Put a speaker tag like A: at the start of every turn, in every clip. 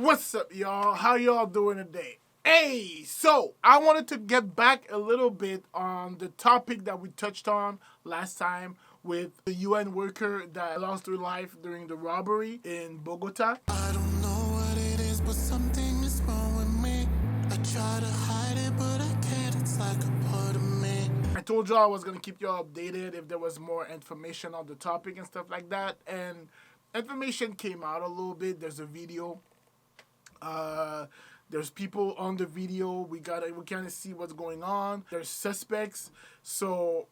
A: What's up, y'all? How y'all doing today? Hey, so I wanted to get back a little bit on the topic that we touched on last time with the UN worker that lost their life during the robbery in Bogota.
B: I don't know what it is, but something is wrong with me. I try to hide it, but I can't. It's like a part of me.
A: I told y'all I was going to keep y'all updated if there was more information on the topic and stuff like that. And information came out a little bit. There's a video. There's people on the video. We kind of see what's going on. There's suspects. So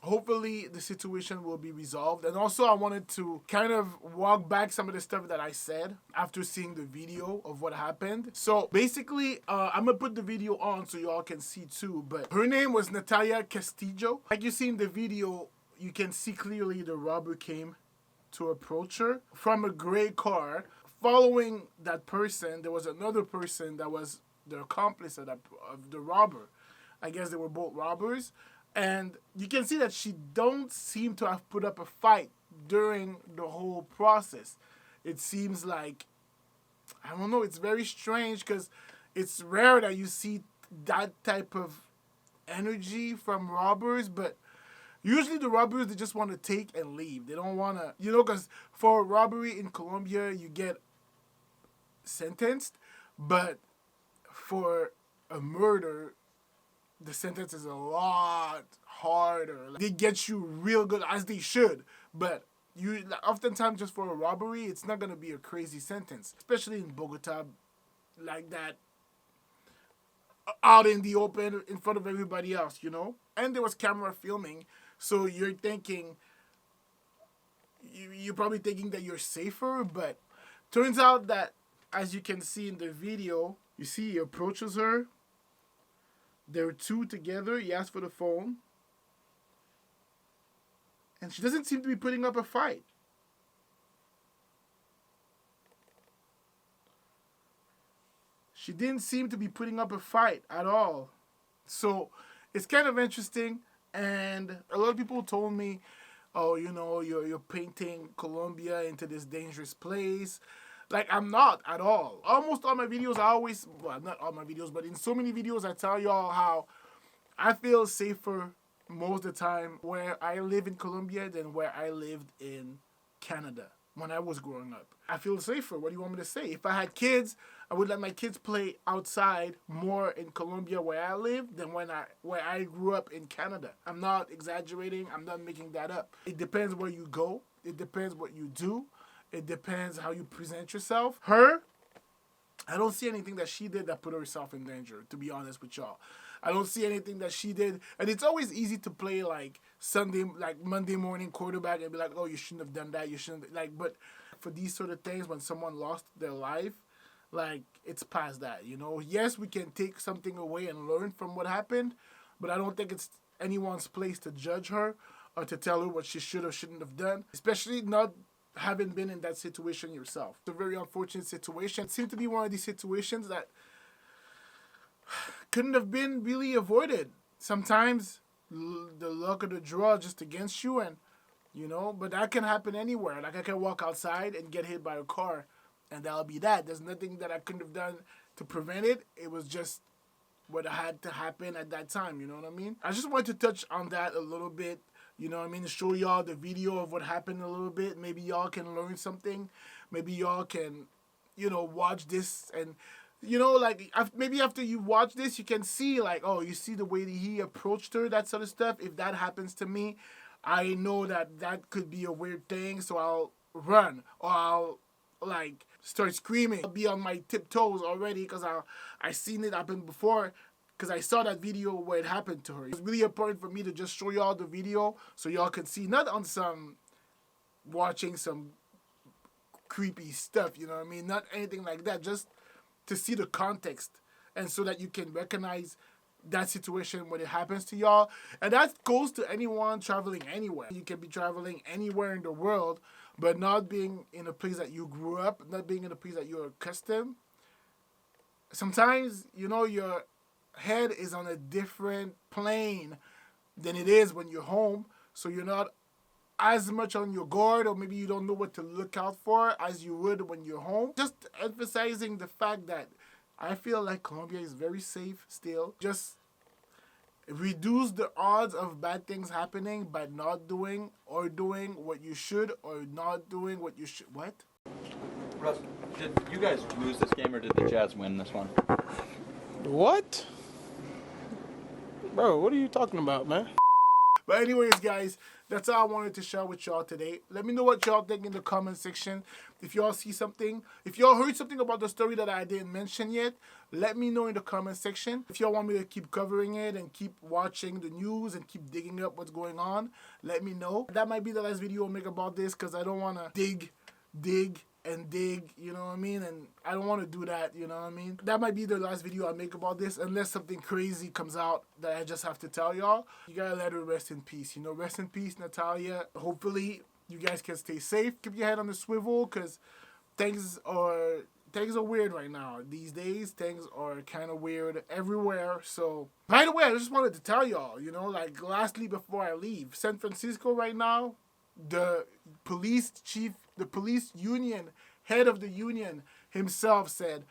A: hopefully the situation will be resolved. And also I wanted to kind of walk back some of the stuff that I said after seeing the video of what happened. So basically, I'm gonna put the video on so y'all can see too, but her name was Natalia Castillo. Like you see in the video, you can see clearly the robber came to approach her from a gray car. Following that person, there was another person that was the accomplice of the robber. I guess they were both robbers. And you can see that she don't seem to have put up a fight during the whole process. It seems like, I don't know, it's very strange because it's rare that you see that type of energy from robbers, but usually the robbers, they just want to take and leave. They don't want to, because for robbery in Colombia, you get sentenced, but for a murder, the sentence is a lot harder. Like, they get you real good, as they should, but you oftentimes just for a robbery, it's not gonna be a crazy sentence, especially in Bogota, like that, out in the open in front of everybody else, And there was camera filming, so you're thinking, you're probably thinking that you're safer, but turns out that, as you can see in the video, you see he approaches her. There were two together. He asked for the phone. And she doesn't seem to be putting up a fight. She didn't seem to be putting up a fight at all. So it's kind of interesting. And a lot of people told me, oh, you're painting Colombia into this dangerous place. Like, I'm not at all. Almost all my videos, not all my videos, but in so many videos, I tell y'all how I feel safer most of the time where I live in Colombia than where I lived in Canada when I was growing up. I feel safer. What do you want me to say? If I had kids, I would let my kids play outside more in Colombia where I live than where I grew up in Canada. I'm not exaggerating. I'm not making that up. It depends where you go. It depends what you do. It depends how you present yourself. Her, I don't see anything that she did that put herself in danger, to be honest with y'all. I don't see anything that she did. And it's always easy to play like Monday morning quarterback and be like, oh, you shouldn't have done that. You shouldn't, but for these sort of things, when someone lost their life, it's past that, Yes, we can take something away and learn from what happened, but I don't think it's anyone's place to judge her or to tell her what she should or shouldn't have done, especially not having been in that situation yourself. It's a very unfortunate situation. It seemed to be one of these situations that couldn't have been really avoided. Sometimes the luck of the draw just against you, and but that can happen anywhere. Like, I can walk outside and get hit by a car, and that'll be that. There's nothing that I couldn't have done to prevent it. It was just what had to happen at that time, you know what I mean? I just wanted to touch on that a little bit, to show y'all the video of what happened a little bit. Maybe y'all can learn something. Maybe y'all can, watch this and, maybe after you watch this, you can see, oh, you see the way that he approached her, that sort of stuff. If that happens to me, I know that could be a weird thing, so I'll run, or I'll, start screaming. I'll be on my tiptoes already because I seen it happen before, because I saw that video where it happened to her. It's really important for me to just show y'all the video so y'all can see, not on watching some creepy stuff, you know what I mean? Not anything like that, just to see the context and so that you can recognize that situation when it happens to y'all. And that goes to anyone traveling anywhere. You can be traveling anywhere in the world, but not being in a place that you grew up, not being in a place that you're accustomed. Sometimes, your head is on a different plane than it is when you're home, so you're not as much on your guard, or maybe you don't know what to look out for as you would when you're home. Just emphasizing the fact that I feel like Colombia is very safe still. Just reduce the odds of bad things happening by not doing or doing what you should or not doing what you should. What?
C: Russ, did you guys lose this game or did the Jazz win this one?
D: What? Bro, what are you talking about, man?
A: But anyways, guys, that's all I wanted to share with y'all today. Let me know what y'all think in the comment section. If y'all see something, if y'all heard something about the story that I didn't mention yet, let me know in the comment section. If y'all want me to keep covering it and keep watching the news and keep digging up what's going on, let me know. That might be the last video I'll make about this because I don't want to dig, you know what I mean? And I don't want to do that, you know what I mean? That might be the last video I make about this unless something crazy comes out that I just have to tell y'all. You gotta let her rest in peace, you know? Rest in peace, Natalia. Hopefully, you guys can stay safe. Keep your head on the swivel because things are weird right now. These days, things are kind of weird everywhere. So, by the way, I just wanted to tell y'all, you know, like lastly before I leave, San Francisco right now, the police union, head of the union himself said,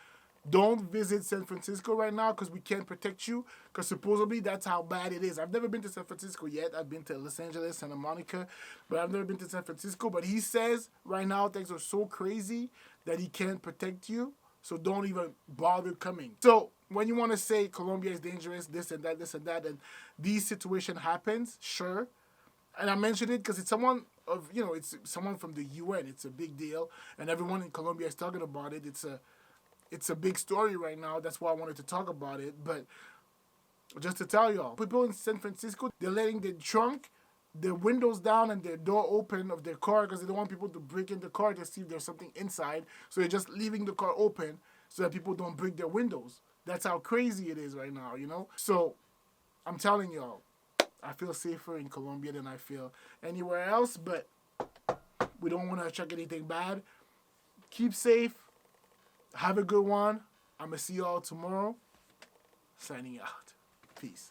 A: don't visit San Francisco right now because we can't protect you because supposedly that's how bad it is. I've never been to San Francisco yet. I've been to Los Angeles, Santa Monica, but I've never been to San Francisco. But he says right now things are so crazy that he can't protect you, so don't even bother coming. So when you want to say Colombia is dangerous, this and that, and these situation happens, sure. And I mentioned it because it's someone of, you know, it's someone from the UN. It's a big deal, and everyone in Colombia is talking about it. It's a big story right now. That's why I wanted to talk about it. But just to tell y'all, people in San Francisco, they're letting their trunk, their windows down, and their door open of their car because they don't want people to break in the car to see if there's something inside. So they're just leaving the car open so that people don't break their windows. That's how crazy it is right now, you know? So I'm telling y'all, I feel safer in Colombia than I feel anywhere else, but we don't want to check anything bad. Keep safe. Have a good one. I'm going to see y'all tomorrow. Signing out. Peace.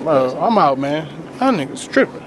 D: Bro, I'm out, man. That nigga's tripping.